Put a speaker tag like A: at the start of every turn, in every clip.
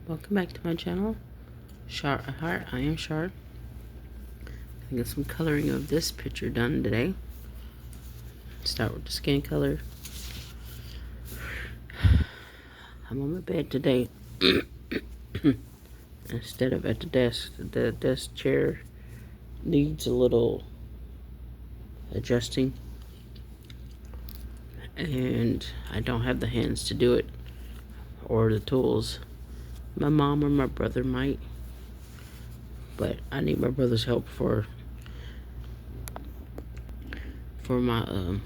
A: Welcome back to my channel, Sharp at Heart. I am Sharp. I get some coloring of this picture done today. Start with the skin color. I'm on my bed today instead of at the desk. The desk chair needs a little adjusting, and I don't have the hands to do it or the tools. My mom or my brother might, but I need my brother's help for my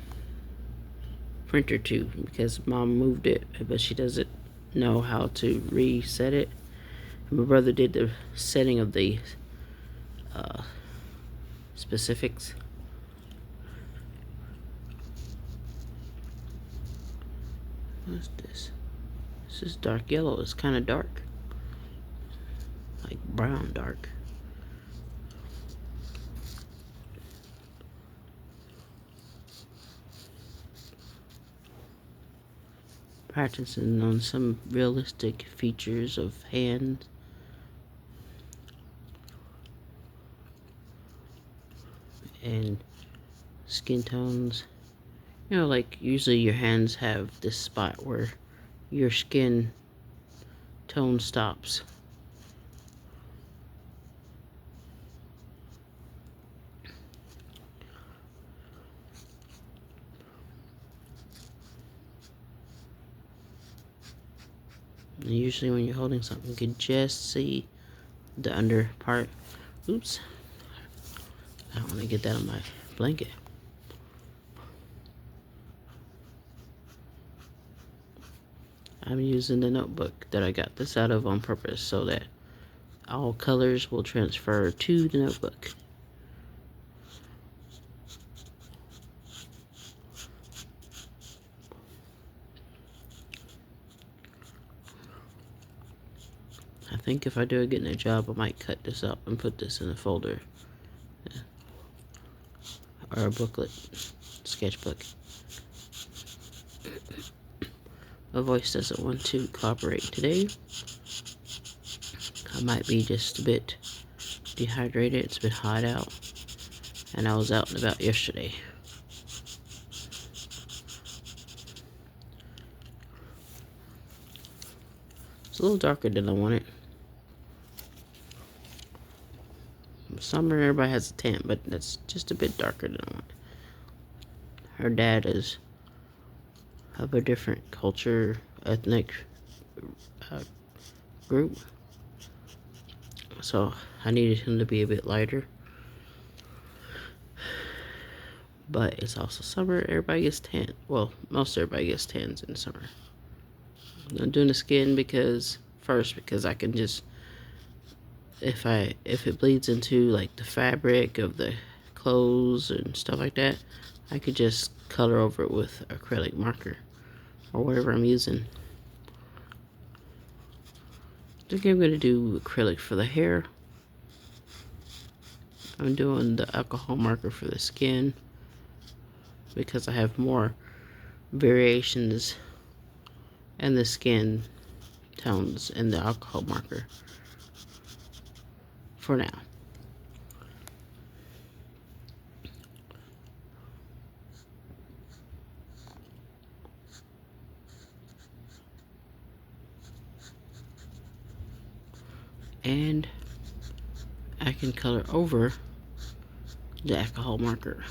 A: printer too, because mom moved it, but she doesn't know how to reset it. And my brother did the setting of the specifics. What's this? This is dark yellow. It's kind of dark, like brown dark. Practicing on some realistic features of hands. And skin tones. You know, like usually your hands have this spot where your skin tone stops. And usually when you're holding something, you can just see the under part. Oops. I don't want to get that on my blanket. I'm using the notebook that I got this out of on purpose so that all colors will transfer to the notebook. I think if I do a good enough job, I might cut this up and put this in a folder. Yeah. Or a booklet, sketchbook. My voice doesn't want to cooperate today. I might be just a bit dehydrated. It's been hot out, and I was out and about yesterday. It's a little darker than I wanted. Summer, everybody has a tan, but that's just a bit darker than I want. Her dad is of a different culture, ethnic group, so I needed him to be a bit lighter. But it's also summer, everybody gets tan. Well, most everybody gets tans in the summer. I'm doing the skin because I can just, if it bleeds into like the fabric of the clothes and stuff like that, I could just color over it with acrylic marker or whatever I'm using. I think I'm gonna do acrylic for the hair. I'm doing the alcohol marker for the skin because I have more variations in the skin tones in the alcohol marker for now. And I can color over the alcohol marker.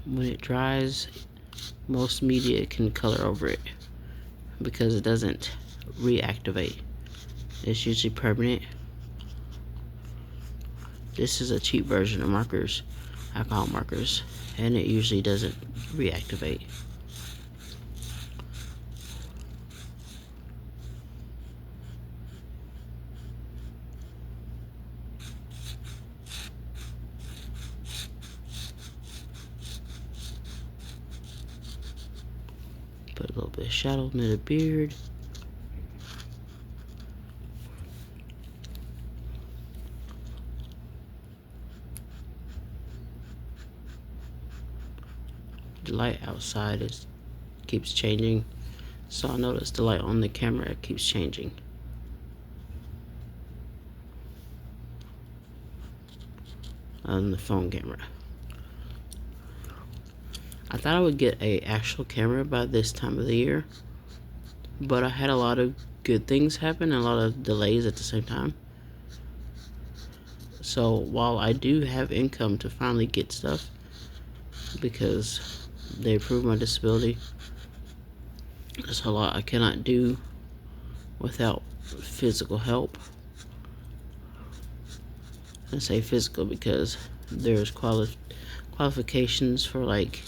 A: When it dries, most media can color over it because it doesn't reactivate. It's usually permanent. This is a cheap version of markers, alcohol markers, and it usually doesn't reactivate. Put a little bit of shadow in the beard. the light outside keeps changing, so I noticed the light on the camera keeps changing. On the phone camera. I thought I would get a actual camera by this time of the year, but I had a lot of good things happen and a lot of delays at the same time. So while I do have income to finally get stuff, because they approved my disability, there's a lot I cannot do without physical help. I say physical because there's qualifications for like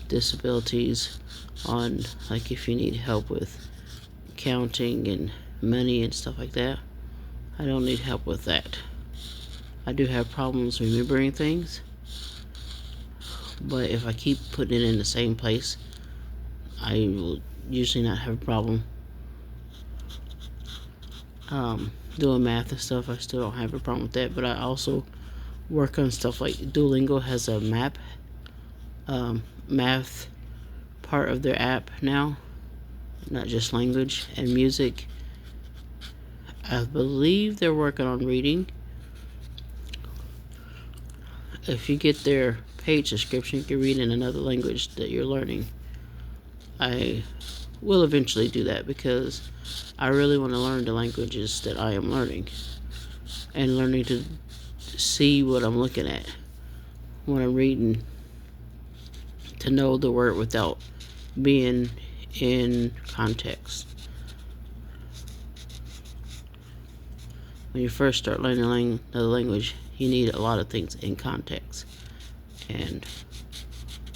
A: disabilities on, like, if you need help with counting and money and stuff like that. I don't need help with that. I do have problems remembering things, but if I keep putting it in the same place, I will usually not have a problem. Doing math and stuff, I still don't have a problem with that, but I also work on stuff like Duolingo has a math part of their app now, not just language and music. I believe they're working on reading. If you get their page description, you can read in another language that you're learning. I will eventually do that because I really want to learn the languages that I am learning, and learning to see what I'm looking at when I'm reading, to know the word without being in context. When you first start learning another language, you need a lot of things in context, and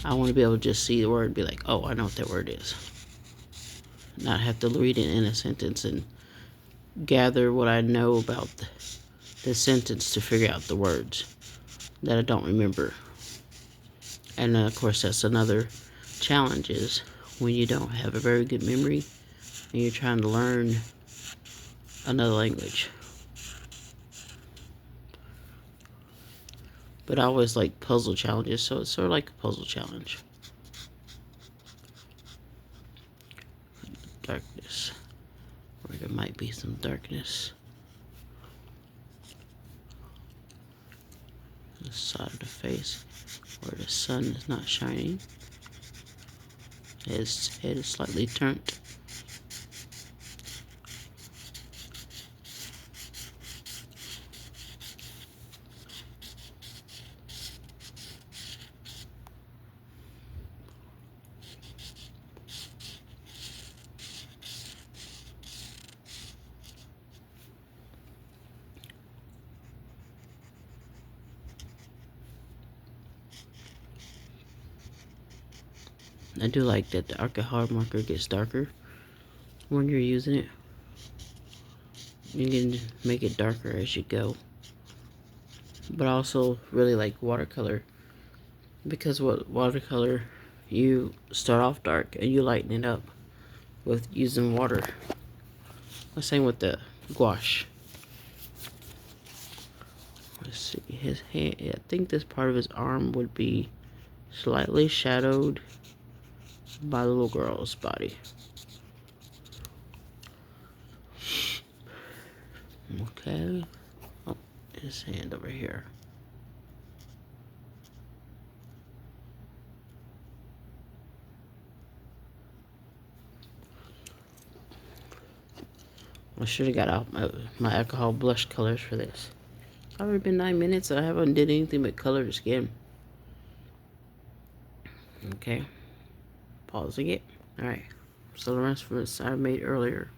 A: I want to be able to just see the word and be like, oh, I know what that word is. Not have to read it in a sentence and gather what I know about the sentence to figure out the words that I don't remember. And of course, that's another challenge, is when you don't have a very good memory and you're trying to learn another language. But I always like puzzle challenges, so it's sort of like a puzzle challenge. Darkness, where there might be some darkness. The side of the face where the sun is not shining. His head is slightly turned. I do like that the alcohol marker gets darker when you're using it. You can make it darker as you go. But I also really like watercolor, because what watercolor, you start off dark and you lighten it up with using water. The same with the gouache. Let's see, his hand, I think this part of his arm would be slightly shadowed by the little girl's body. Okay. Oh, his hand over here. I should have got out my alcohol blush colors for this. It's already been 9 minutes and I haven't did anything but color the skin. Okay. Pausing it. Alright. So the rest of this I made earlier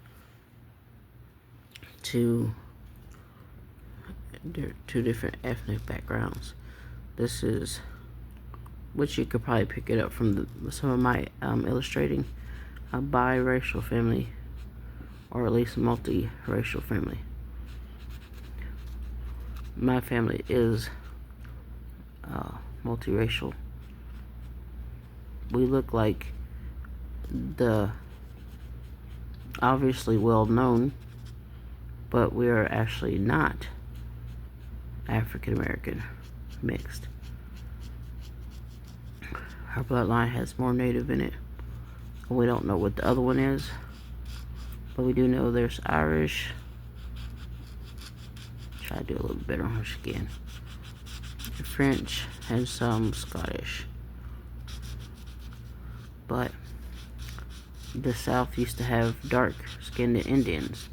A: to two different ethnic backgrounds. This is, which you could probably pick it up from some of my illustrating, a biracial family, or at least multi-racial family. My family is multiracial. We look like the obviously well known, but we are actually not African American mixed. Her bloodline has more native in it. We don't know what the other one is, but we do know there's Irish. Try to do a little bit better on her skin. French and some Scottish. But the South used to have dark-skinned Indians.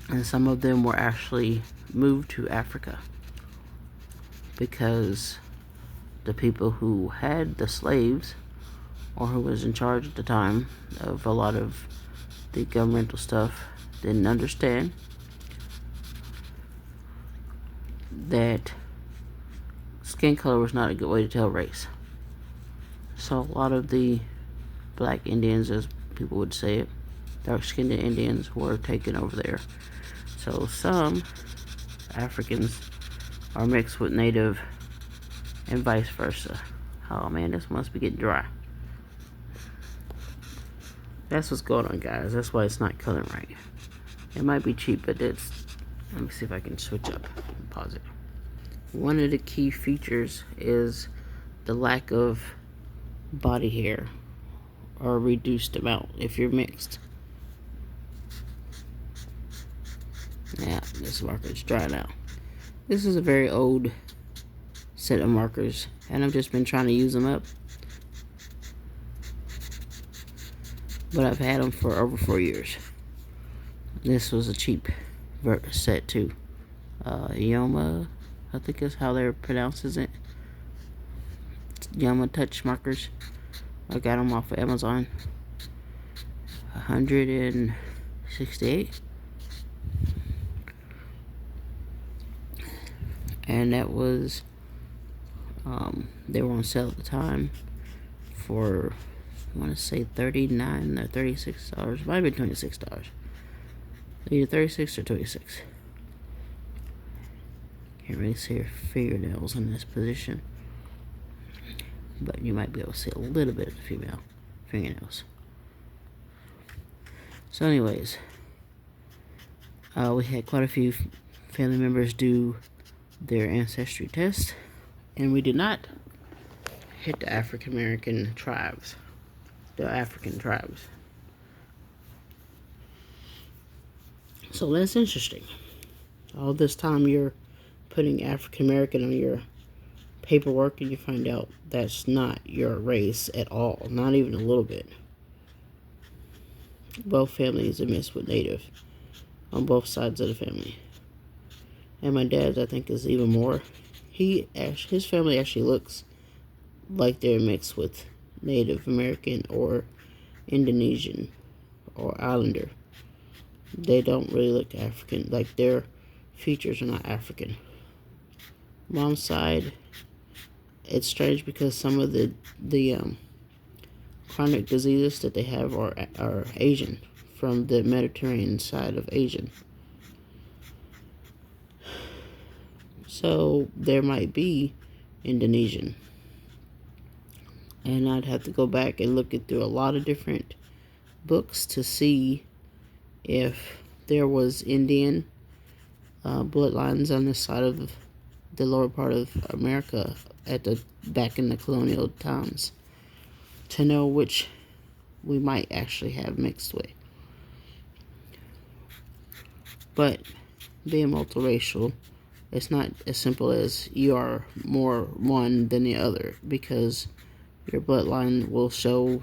A: And some of them were actually moved to Africa because the people who had the slaves, or who was in charge at the time of a lot of the governmental stuff, didn't understand that skin color was not a good way to tell race. So a lot of the black Indians, as people would say it, dark-skinned Indians, were taken over there. So some Africans are mixed with native and vice versa. Oh man, this must be getting dry. That's what's going on, guys. That's why it's not coloring right. It might be cheap, but it's... Let me see if I can switch up and pause it. One of the key features is the lack of body hair, or a reduced amount if you're mixed. Yeah, this marker's drying out. This is a very old set of markers, and I've just been trying to use them up. But I've had them for over 4 years. This was a cheap set too. Yoma, I think is how they're pronounces it. Yama touch markers. I got them off of Amazon. 168. And that was, they were on sale at the time for, I want to say $39 or $36. Might have been $26. Either 36 or 26. Can't really see her fingernails in this position, but you might be able to see a little bit of the female fingernails. So anyways, we had quite a few family members do their ancestry test, and we did not hit the African American tribes, the African tribes. So that's interesting. All this time you're putting African American on your paperwork, and you find out that's not your race at all, not even a little bit. Both families are mixed with native on both sides of the family. And my dad's, I think, is even more. His family actually looks like they're mixed with Native American or Indonesian or Islander. They don't really look African. Like, their features are not African. Mom's side, it's strange because some of the chronic diseases that they have are Asian, from the Mediterranean side of Asian. So there might be Indonesian. And I'd have to go back and look it through a lot of different books to see if there was Indian bloodlines on this side of the lower part of America back in the colonial times, to know which we might actually have mixed with. But being multiracial, it's not as simple as you are more one than the other, because your bloodline will show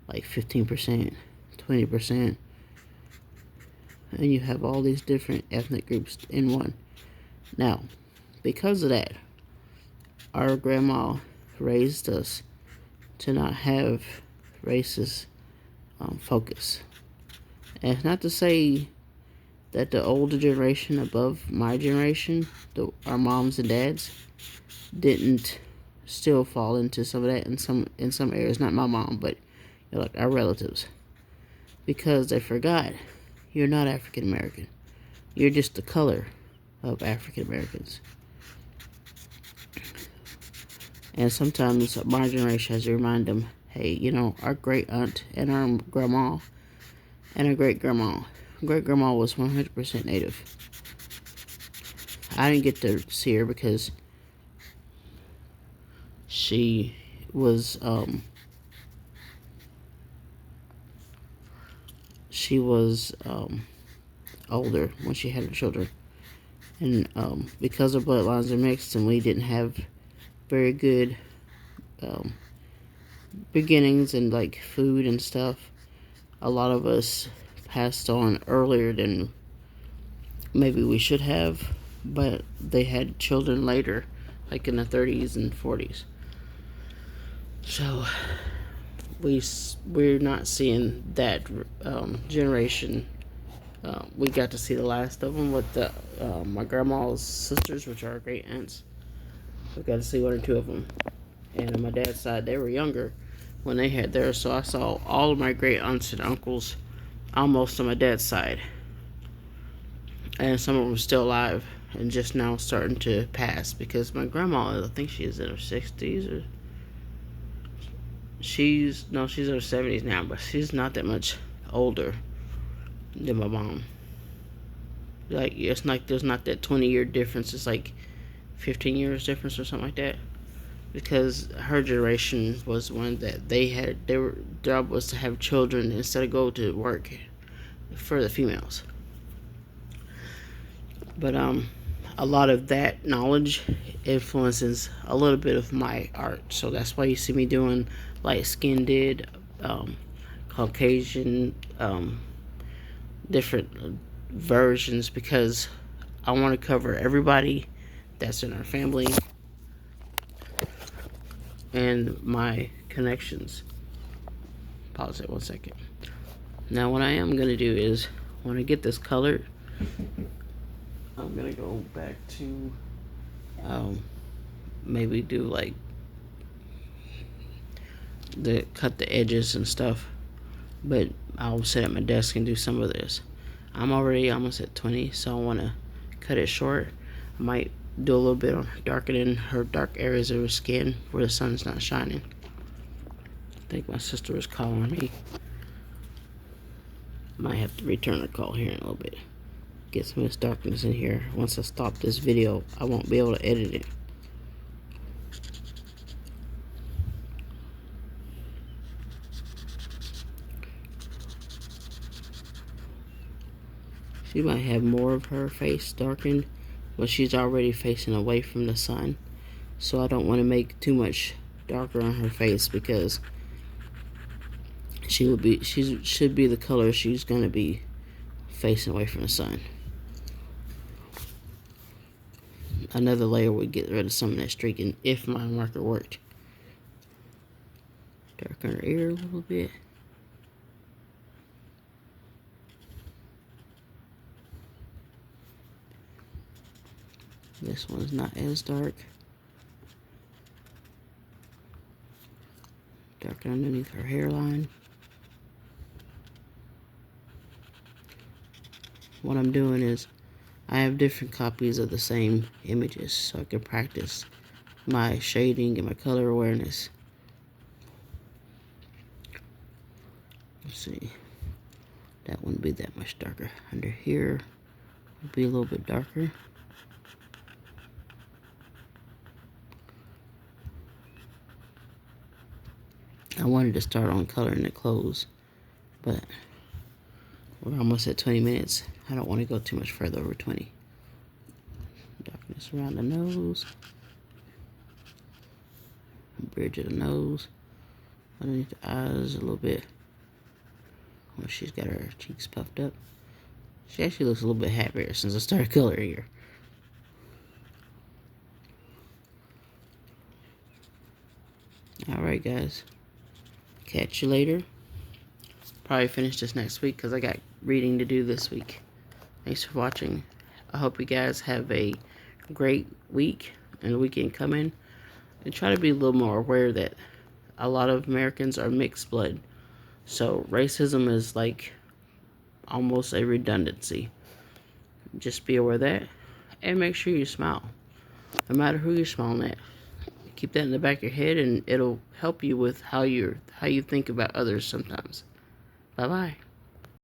A: like 15%, 20%, and you have all these different ethnic groups in one. Now, because of that, our grandma raised us to not have racist focus. And it's not to say that the older generation above my generation, our moms and dads, didn't still fall into some of that in some areas. Not my mom, but like our relatives, because they forgot you're not African American. You're just the color of African Americans. And sometimes my generation has to remind them, hey, our great aunt and our grandma and our great grandma was 100% native. I didn't get to see her because she was older when she had her children, and because our bloodlines are mixed and we didn't have very good um, beginnings and like food and stuff, a lot of us passed on earlier than maybe we should have, but they had children later, like in the 30s and 40s. So we're not seeing that generation. We got to see the last of them with my grandma's sisters, which are great aunts. We got to see one or two of them. And on my dad's side, they were younger when they had theirs, so I saw all of my great aunts and uncles almost on my dad's side. And some of them were still alive and just now starting to pass, because my grandma, I think she's in her 60s, or she's in her 70s now, but she's not that much older than my mom. Like, it's like there's not that 20-year difference, it's like 15 years difference or something like that, because her generation was one that their job was to have children instead of go to work for the females. But a lot of that knowledge influences a little bit of my art, so that's why you see me doing light skinned, Caucasian, different versions, because I want to cover everybody that's in our family and my connections. Pause it 1 second. Now what I am going to do is, when I get this colored, I'm going to go back to maybe do like cut the edges and stuff, but I'll sit at my desk and do some of this. I'm already almost at 20, so I want to cut it short. I might do a little bit on darkening her dark areas of her skin where the sun's not shining. I think my sister was calling me. Might have to return her call here in a little bit. Get some of this darkness in here. Once I stop this video, I won't be able to edit it. She might have more of her face darkened, but she's already facing away from the sun, so I don't want to make too much darker on her face, because she should be the color she's gonna be facing away from the sun. Another layer would get rid of some of that streaking if my marker worked. Darken her ear a little bit. This one's not as dark. Darken underneath her hairline. What I'm doing is, I have different copies of the same images, so I can practice my shading and my color awareness. Let's see. That wouldn't be that much darker. Under here would be a little bit darker. I wanted to start on coloring the clothes, but we're almost at 20 minutes. I don't want to go too much further over 20. Darkness around the nose. Bridge of the nose. Underneath the eyes a little bit. Well, she's got her cheeks puffed up. She actually looks a little bit happier since I started coloring her. Alright guys. Catch you later. Probably finish this next week because I got reading to do this week. Thanks for watching. I hope you guys have a great week and weekend coming. And try to be a little more aware that a lot of Americans are mixed blood. So racism is like almost a redundancy. Just be aware of that. And make sure you smile. No matter who you're smiling at. Keep that in the back of your head, and it'll help you with how you think about others sometimes. Bye-bye.